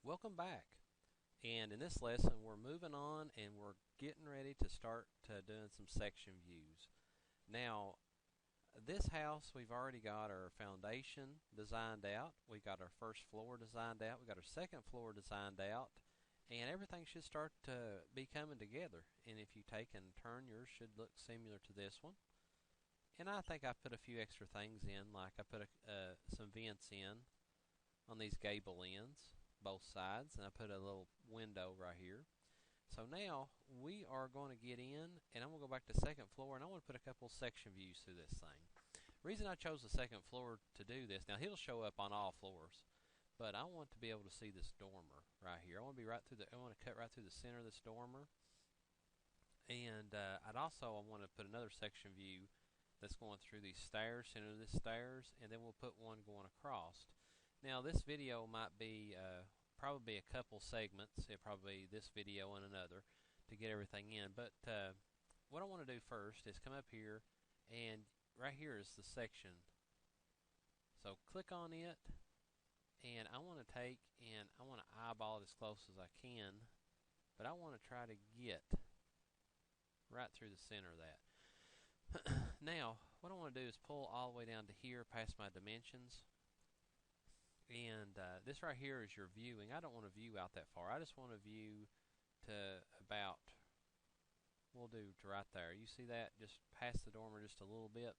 Welcome back. And in this lesson, we're moving on and we're getting ready to start doing some section views. Now, this house, we've already got our foundation designed out. We got our first floor designed out. We got our second floor designed out. And everything should start to be coming together. And if you take and turn, yours should look similar to this one. And I think I put a few extra things in, like I put some vents in on these gable ends, both sides, and I put a little window right here. So now we are going to get in, and I'm going to go back to the second floor, and I want to put a couple section views through this thing. The reason I chose the second floor to do this, now he'll show up on all floors, but I want to be able to see this dormer right here. I want to cut right through the center of this dormer, and I want to put another section view that's going through these stairs, center of the stairs, and then we'll put one going across. Now this video might be probably a couple segments. It'll probably be this video and another to get everything in. But what I want to do first is come up here, and right here is the section. So click on it, and I want to eyeball it as close as I can, but I want to try to get right through the center of that. Now, what I want to do is pull all the way down to here past my dimensions. And this right here is your viewing. I don't want to view out that far. I just want to view to about, we'll do to right there. You see that? Just past the dormer just a little bit.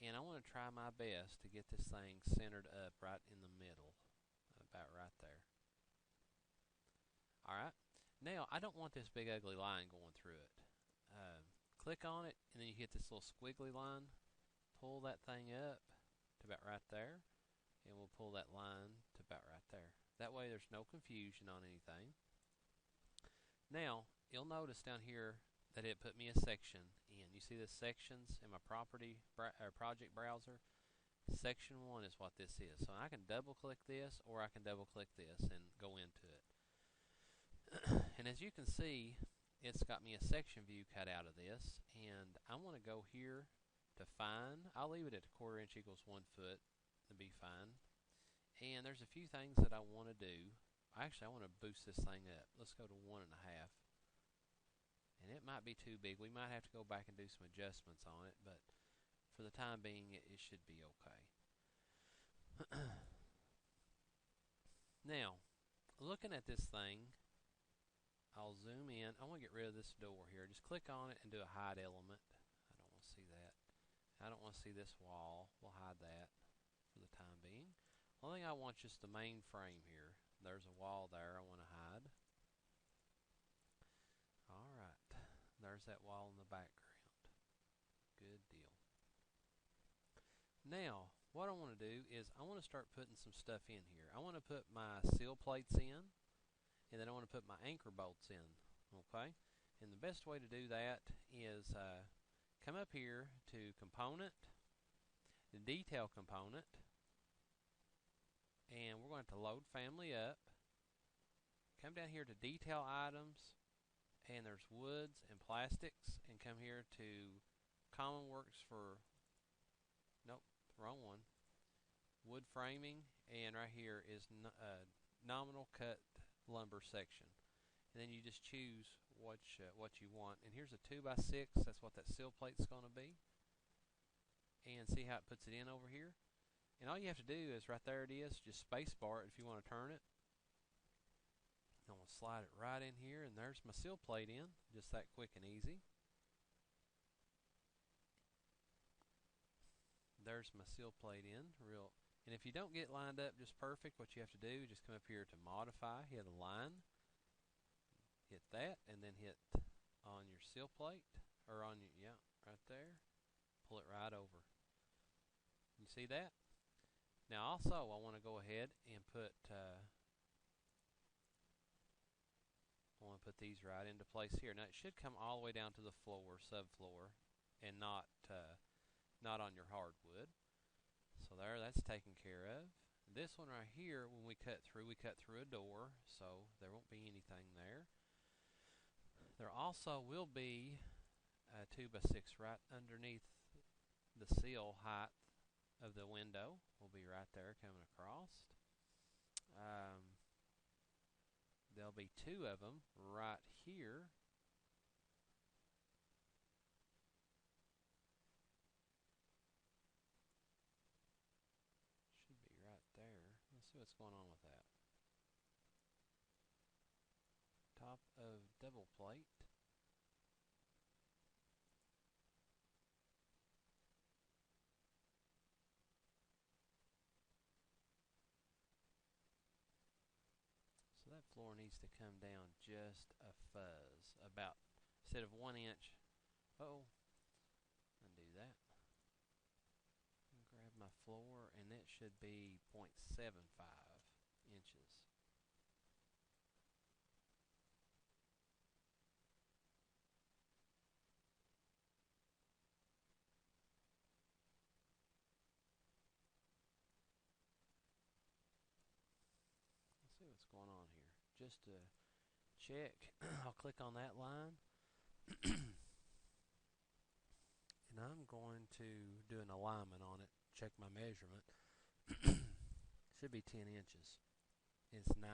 And I want to try my best to get this thing centered up right in the middle, about right there. Alright. Now, I don't want this big ugly line going through it. Click on it, and then you hit this little squiggly line. Pull that thing up to about right there. And we'll pull that line to about right there. That way there's no confusion on anything. Now, you'll notice down here that it put me a section in. You see the sections in my project browser? Section 1 is what this is. So I can double click this, or I can double click this and go into it. And as you can see, it's got me a section view cut out of this. And I want to go here to find. I'll leave it at 1/4 inch equals 1 foot. To be fine. And there's a few things that I want to do. Actually, I want to boost this thing up. Let's go to 1.5. And it might be too big. We might have to go back and do some adjustments on it, but for the time being, it should be okay. Now, looking at this thing, I'll zoom in. I want to get rid of this door here. Just click on it and do a hide element. I don't want to see that. I don't want to see this wall. We'll hide that for the time being. Only thing I want is just the main frame here. There's a wall there I want to hide. Alright, there's that wall in the background. Good deal. Now, what I want to do is I want to start putting some stuff in here. I want to put my seal plates in, and then I want to put my anchor bolts in. Okay? And the best way to do that is come up here to Component, the Detail component, and we're going to load Family up. Come down here to Detail Items, and there's Woods and Plastics, and come here to Common Works for, nope, wrong one, Wood Framing, and right here is Nominal Cut Lumber section. And then you just choose what you want. And here's a 2x6, that's what that seal plate's going to be. And see how it puts it in over here? And all you have to do is, right there it is, just space bar it if you want to turn it. I'm going to slide it right in here, and there's my seal plate in, just that quick and easy. There's my seal plate in, and if you don't get lined up just perfect, what you have to do is just come up here to Modify, hit a line, hit that, and then hit on your seal plate, or on your, right there, pull it right over. You see that? Now also I want to go ahead and put these right into place here. Now it should come all the way down to the floor, subfloor, and not on your hardwood. So there, that's taken care of. This one right here, when we cut through a door, so there won't be anything there. There also will be a 2x6 right underneath the seal height of the window. Will be right there coming across. there'll be two of them right here. Should be right there. Let's see what's going on with that. Top of double plate. So that floor needs to come down just a fuzz, about, instead of 1 inch. Oh, undo that. Grab my floor, and it should be 0.75 inches. Let's see what's going on here. Just to check, I'll click on that line. And I'm going to do an alignment on it, check my measurement. Should be 10 inches. It's 9.5.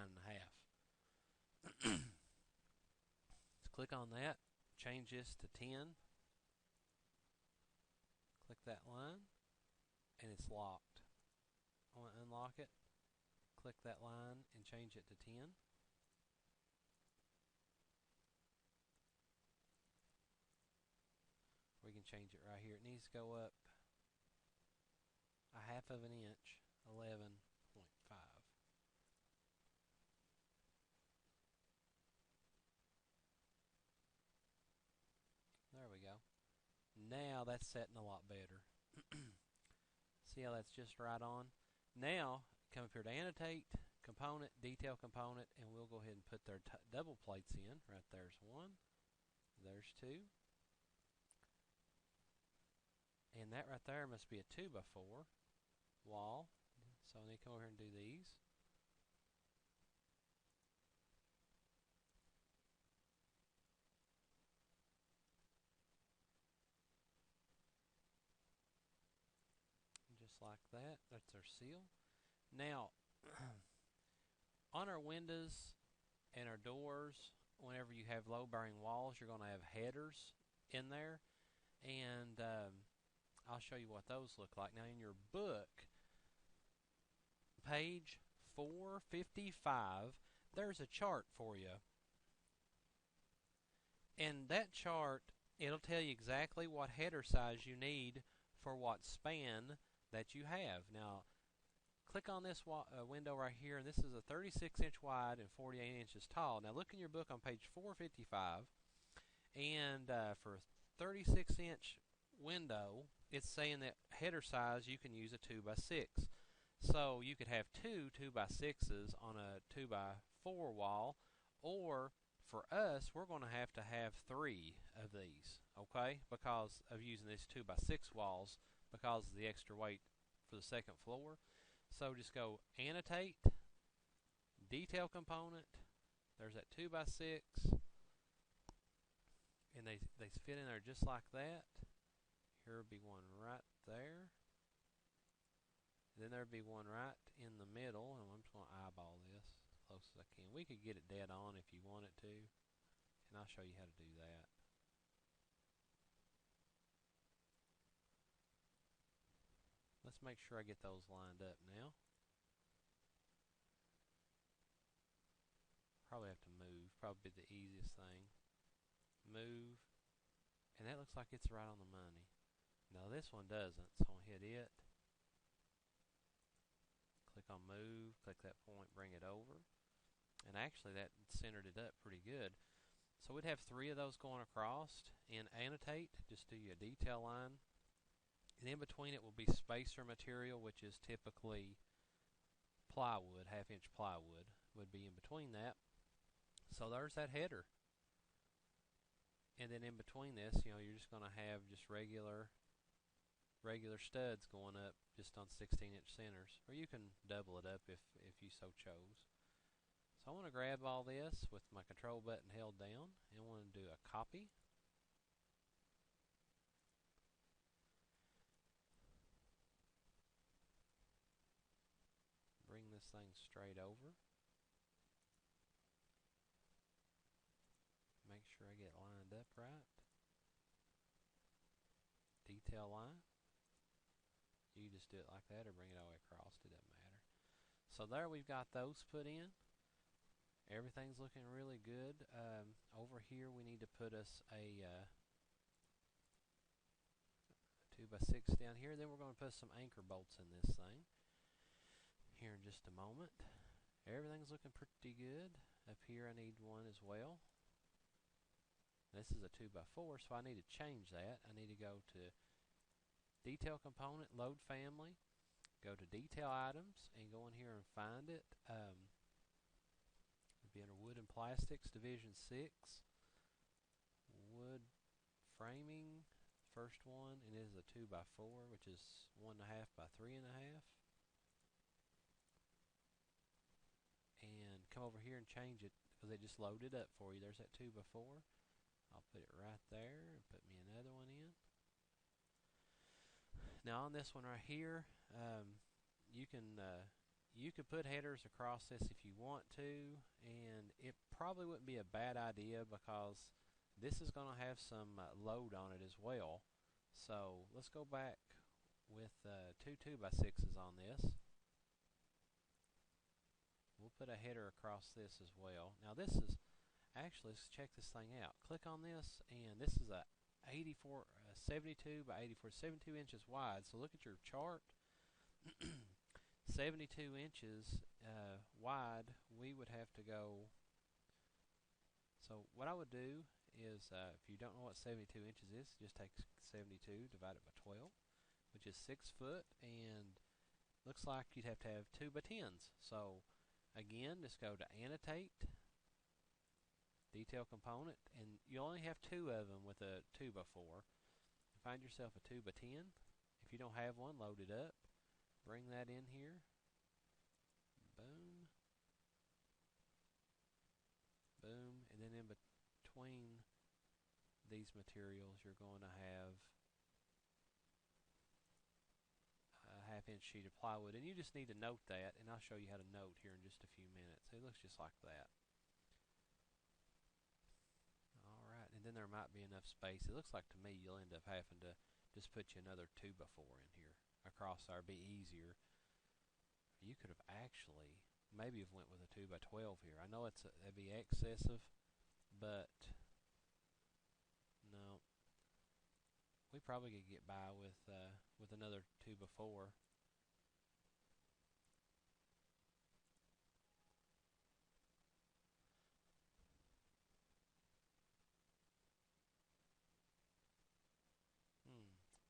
Let's click on that, change this to 10. Click that line, and it's locked. I want to unlock it. Click that line and change it to 10. We can change it right here. It needs to go up a half of an inch, 11.5. There we go. Now that's setting a lot better. See how that's just right on? Now, come up here to annotate, component, detail component, and we'll go ahead and put their double plates in. Right there's one, there's two. And that right there must be a 2x4 wall. So I need to come over here and do these. Just like that. That's our seal. Now, on our windows and our doors, whenever you have load-bearing walls, you're going to have headers in there. And I'll show you what those look like. Now, in your book, page 455, there's a chart for you. And that chart, it'll tell you exactly what header size you need for what span that you have. Now, click on this window right here, and this is a 36-inch wide and 48 inches tall. Now, look in your book on page 455, and for a 36-inch window, it's saying that header size you can use a 2x6. So you could have two 2x6s on a 2x4 wall, or for us, we're going to have 3 of these, okay, because of using these 2x6 walls because of the extra weight for the second floor. So just go annotate, detail component, there's that 2x6, and they fit in there just like that. Here would be one right there. Then there'd be one right in the middle, and I'm just going to eyeball this as close as I can. We could get it dead on if you wanted to, and I'll show you how to do that. Let's make sure I get those lined up now. Probably have to move, probably the easiest thing. Move, and that looks like it's right on the money. No, this one doesn't, so I'll hit it. Click on move, click that point, bring it over. And actually that centered it up pretty good. So we'd have 3 of those going across. And annotate, just do your detail line. And in between it will be spacer material, which is typically plywood, 1/2-inch plywood would be in between that. So there's that header. And then in between this, you're just going to have just regular studs going up just on 16-inch centers, or you can double it up if you so chose. So I want to grab all this with my control button held down, and I want to do a copy. Bring this thing straight over. sure I get it lined up right. Detail line. You just do it like that or bring it all the way across. It doesn't matter. So there we've got those put in. Everything's looking really good. Over here we need to put us a 2x6 down here. Then we're going to put some anchor bolts in this thing here in just a moment. Everything's looking pretty good. Up here I need one as well. This is a 2x4, so I need to change that. I need to go to Detail Component, Load Family, go to Detail Items, and go in here and find it. It'll be under Wood and Plastics, Division 6, Wood Framing, first one, and it is a 2x4, which is 1.5 by 3.5. And come over here and change it, because they just loaded up for you. There's that 2x4. I'll put it right there and put me another one in. Now on this one right here, you could put headers across this if you want to, and it probably wouldn't be a bad idea because this is going to have some load on it as well. So let's go back with two 2x6s on this. We'll put a header across this as well. Now this is actually, let's check this thing out. Click on this, and this is a 72 by 84, 72 inches wide. So look at your chart. 72 inches wide. We would have to go. So what I would do is, if you don't know what 72 inches is, just take 72, divide it by 12, which is 6 foot, and looks like you'd have to have 2x10s. So again, just go to Annotate, Detail Component, and you only have 2 of them with a 2x4. Find yourself a 2x10. If you don't have one, load it up. Bring that in here. Boom. Boom. And then in between these materials, you're going to have a 1/2 inch sheet of plywood. And you just need to note that, and I'll show you how to note here in just a few minutes. It looks just like that. Alright, and then there might be enough space. It looks like to me you'll end up having to just put you another 2x4 in here across there. It'd be easier. You could have actually maybe have went with a 2x12 here. I know that'd be excessive, but no, we probably could get by with another 2x4.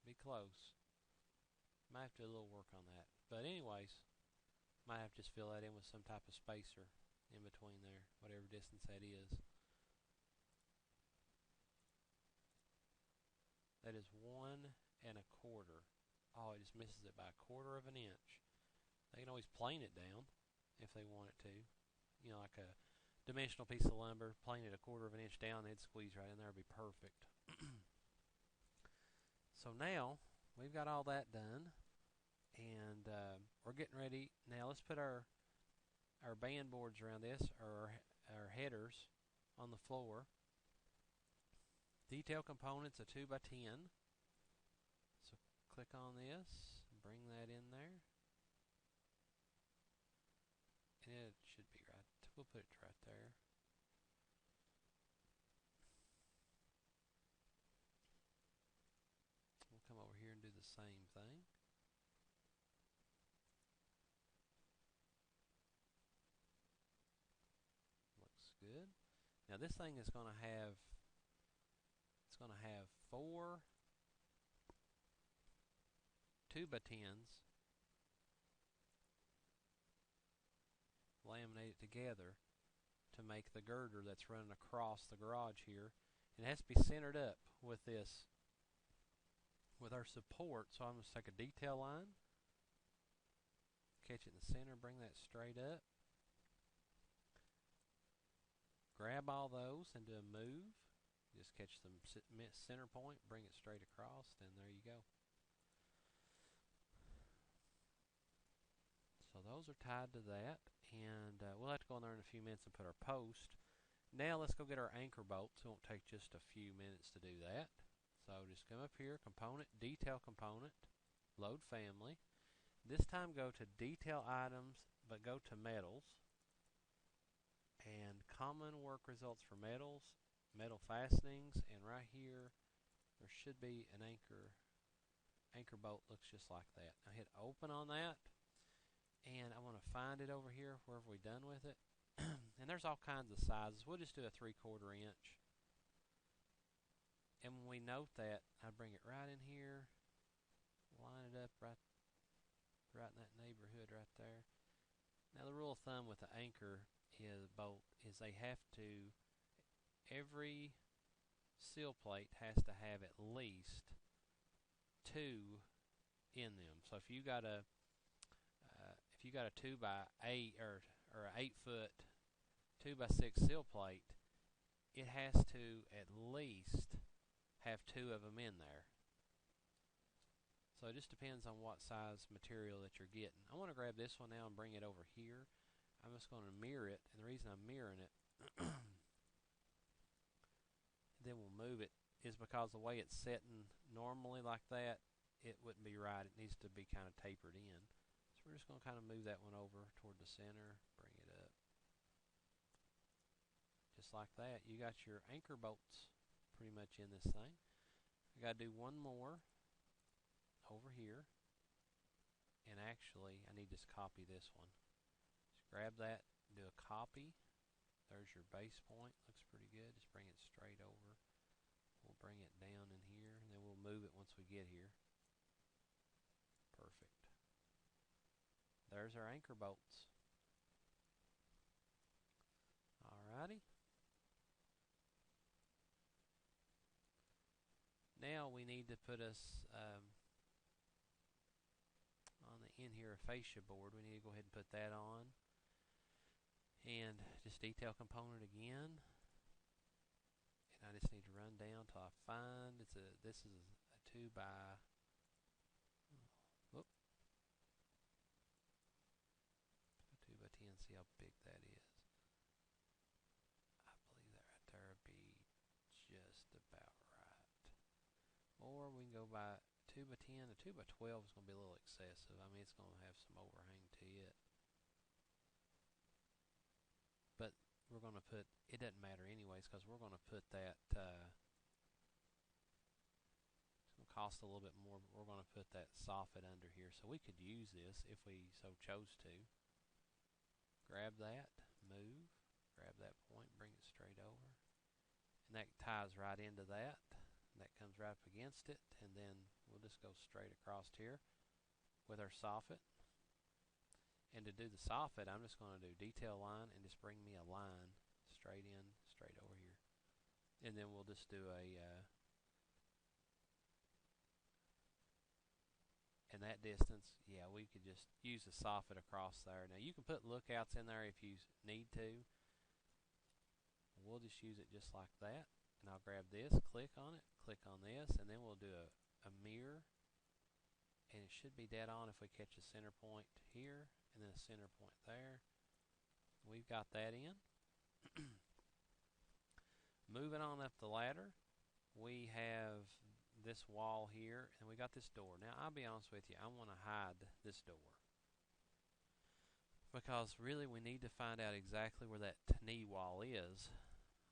Be close. Might have to do a little work on that. But anyways, might have to just fill that in with some type of spacer in between there, whatever distance that is. That is 1.25. Oh, it just misses it by 1/4 inch. They can always plane it down if they want it to. You know, like a dimensional piece of lumber, plane it 1/4 inch down, it'd squeeze right in there. It'd be perfect. So now we've got all that done, and we're getting ready. Now let's put our band boards around this, or our headers, on the floor. Detail Components, a 2x10. So click on this, bring that in there, and it should be right. We'll put it right there. We'll come over here and do the same thing. Looks good. Now this thing is going to have 4 2x10s laminated together to make the girder that's running across the garage here. And it has to be centered up with this, with our support. So I'm going to take a detail line, catch it in the center, bring that straight up, grab all those and do a move. Just catch the center point, bring it straight across, and there you go. So those are tied to that, and we'll have to go in there in a few minutes and put our post. Now let's go get our anchor bolts. It won't take just a few minutes to do that. So just come up here, component, detail component, load family. This time go to detail items, but go to metals. And common work results for metals, metal fastenings, and right here there should be an anchor. Anchor bolt looks just like that. Now hit open on that, and I want to find it over here wherever we're done with it. And there's all kinds of sizes. We'll just do a 3/4 inch. And when we note that, I bring it right in here, line it up right in that neighborhood right there. Now the rule of thumb with the anchor bolt is they have to, every seal plate has to have at least 2 in them. So if you got a 2x8 or an 8-foot 2x6 seal plate, it has to at least have 2 of them in there. So it just depends on what size material that you're getting. I want to grab this one now and bring it over here. I'm just going to mirror it, and the reason I'm mirroring it then we'll move it is because the way it's setting normally like that, it wouldn't be right. It needs to be kind of tapered in. So we're just going to kind of move that one over toward the center, bring it up. Just like that, you got your anchor bolts pretty much in this thing. I got to do one more over here, and actually I need to just copy this one. Just grab that, do a copy. There's your base point. Looks pretty good. Just bring it straight over. We'll bring it down in here, and then we'll move it once we get here. Perfect. There's our anchor bolts. Alrighty. Now we need to put us on the in here a fascia board. We need to go ahead and put that on. And just detail component again. And I just need to run down till I find this is a 2 by whoop, 2 by 10. See how big that is. I believe that right there would be just about right. Or we can go by 2 by 10. A 2 by 12 is going to be a little excessive. I mean, it's going to have some overhang to it. But we're going to put, it doesn't matter anyways, because we're going to put that, it's going to cost a little bit more, but we're going to put that soffit under here. So we could use this if we so chose to. Grab that, move, grab that point, bring it straight over. And that ties right into that. And that comes right up against it. And then we'll just go straight across here with our soffit. And to do the soffit, I'm just going to do detail line and just bring me a line straight in, straight over here. And then we'll just do a, and that distance, yeah, we could just use the soffit across there. Now you can put lookouts in there if you need to. We'll just use it just like that. And I'll grab this, click on this, and then we'll do a mirror. And it should be dead on if we catch a center point here and then a center point there. We've got that in. Moving on up the ladder, we have this wall here, and we got this door. Now, I'll be honest with you, I want to hide this door, because really we need to find out exactly where that knee wall is.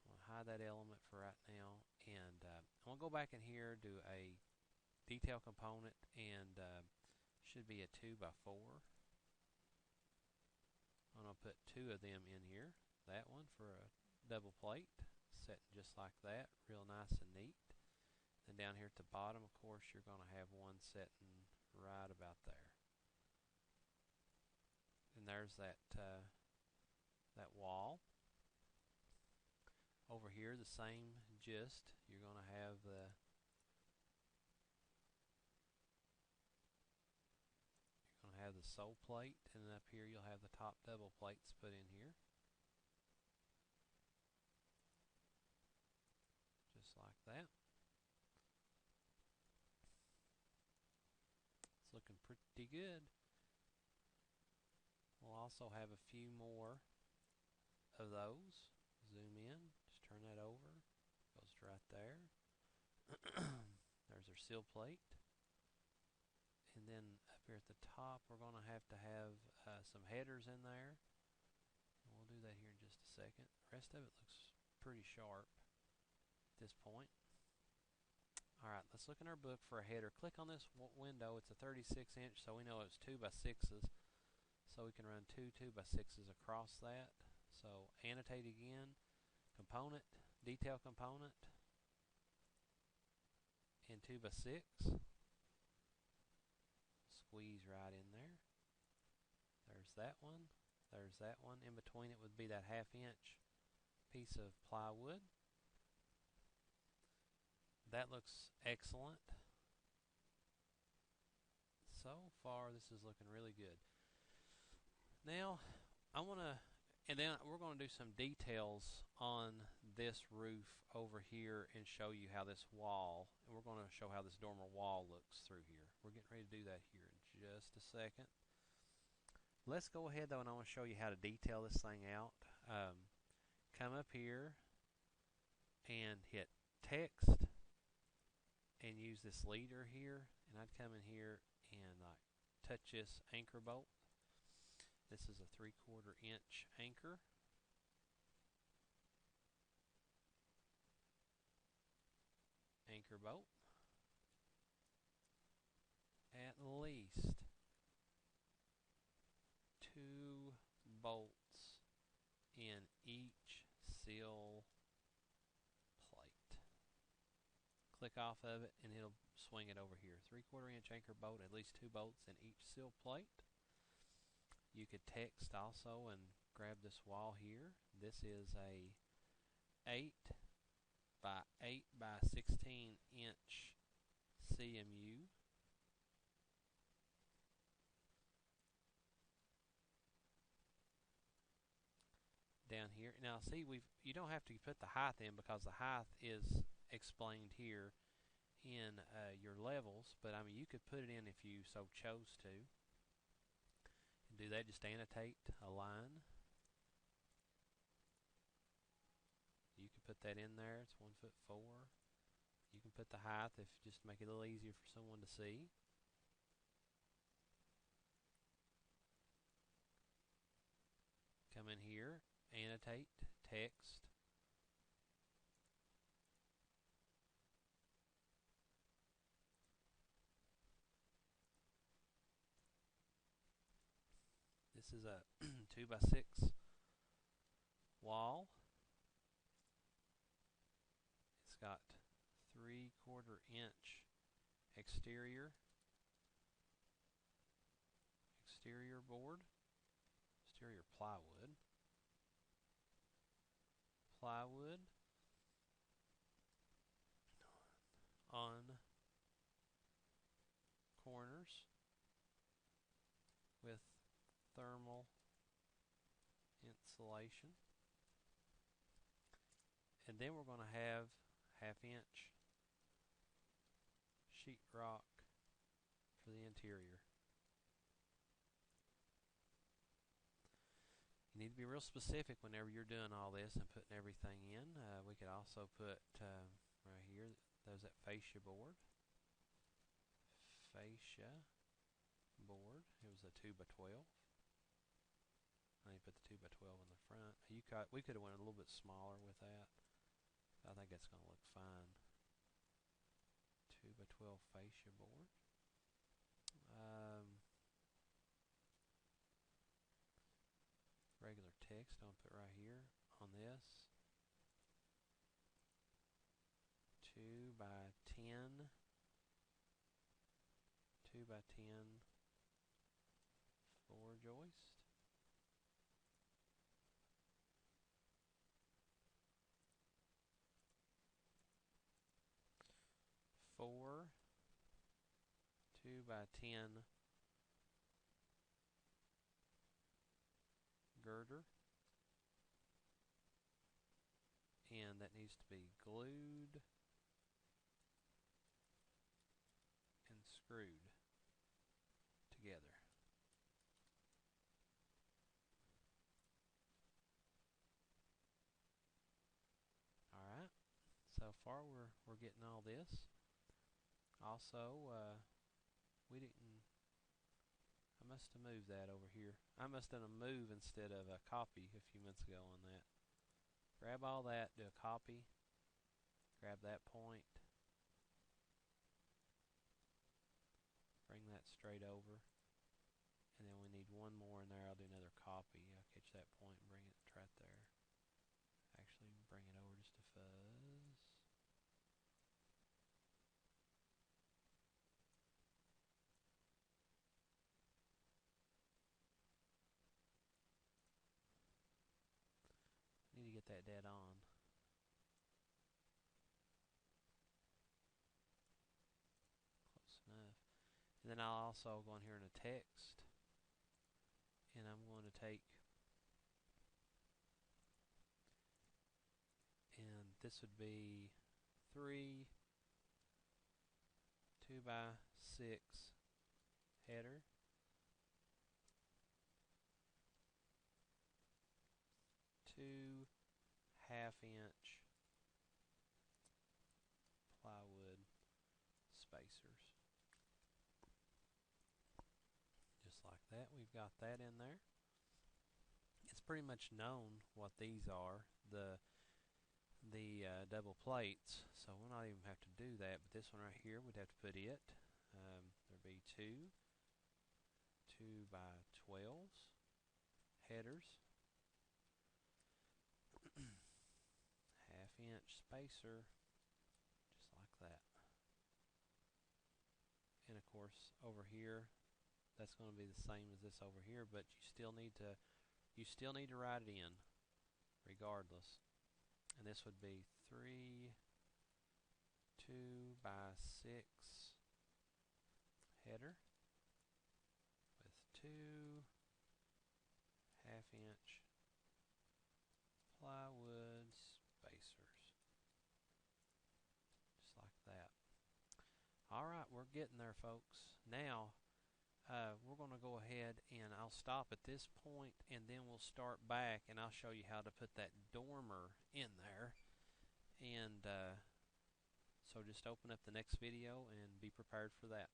I'm going to hide that element for right now, and I'm going to go back in here, do a detail component, and should be a 2 by 4. I'm going to put 2 of them in here. That one for a double plate, setting just like that, real nice and neat. Then down here at the bottom, of course, you're going to have one setting right about there. And there's that that wall. Over here, the same gist. You're going to have the sole plate, and then up here you'll have the top double plates put in here. Just like that. It's looking pretty good. We'll also have a few more of those. zoom in, just turn that over, goes right there. There's our seal plate. And then up here at the top, we're going to have some headers in there. And we'll do that here in just a second. The rest of it looks pretty sharp at this point. Alright, let's look in our book for a header. Click on this window. It's a 36-inch, so we know it's 2x6s. So we can run two 2x6s across that. So annotate again, component, detail component, and 2x6. Squeeze right in there. There's that one. There's that one. In between it would be that 1/2-inch piece of plywood. That looks excellent. So far, this is looking really good. Now, we're going to do some details on this roof over here and show you how this wall, and we're going to show how this dormer wall looks through here. We're getting ready to do that here in just a second. Let's go ahead though, and I want to show you how to detail this thing out. Come up here and hit text and use this leader here, and I'd come in here and touch this anchor bolt. This is a 3/4 inch anchor. Anchor bolt. At least 2 bolts in each seal plate. Click off of it and it'll swing it over here. 3/4 inch anchor bolt, at least 2 bolts in each seal plate. You could text also and grab this wall here. This is a 8 by 8 by 16 inch CMU. Down here. Now see, you don't have to put the height in because the height is explained here in your levels, but I mean you could put it in if you so chose to. And do that, just annotate a line. You can put that in there. It's 1'4". You can put the height if just to make it a little easier for someone to see. Come in here, annotate, text. This is a 2x6 wall. It's got 3/4 inch exterior board, exterior plywood, on corners with thermal insulation. And then we're going to have 1/2-inch sheetrock for the interior. You need to be real specific whenever you're doing all this and putting everything in. We could also put right here, there's that fascia board. It was a 2x12. I need to put the 2x12 in the front. We could have went a little bit smaller with that. I think that's going to look fine. 2x12 fascia board. Regular text I'll put right here on this. 2x10. 2x10 floor joist. Four 2x10 girder, and that needs to be glued and screwed together. far we're getting all this. Also, we didn't. I must have moved that over here. I must have done a move instead of a copy a few minutes ago on that. Grab all that, do a copy, grab that point, bring that straight over, and then we need one more in there. I'll do another copy. I'll catch that point and bring it right there. Actually, bring it over just a fuzz. Need to get that dead on. Close enough. And then I'll also go in here in a text, and I'm going to take, and this would be 3 2x6 header. 2 1/2-inch plywood spacers. Just like that, we've got that in there. It's pretty much known what these are, the double plates, so we'll not even have to do that. But this one right here, we'd have to put it. There'd be 2 2x12s headers, 1/2-inch spacer, just like that. And of course, over here, that's going to be the same as this over here, but you still need to write it in regardless. And this would be 3 2x6 header with 2 1/2-inch plywood spacers, just like that. Alright, we're getting there, folks. Now we're going to go ahead and I'll stop at this point, and then we'll start back and I'll show you how to put that dormer in there. And so just open up the next video and be prepared for that.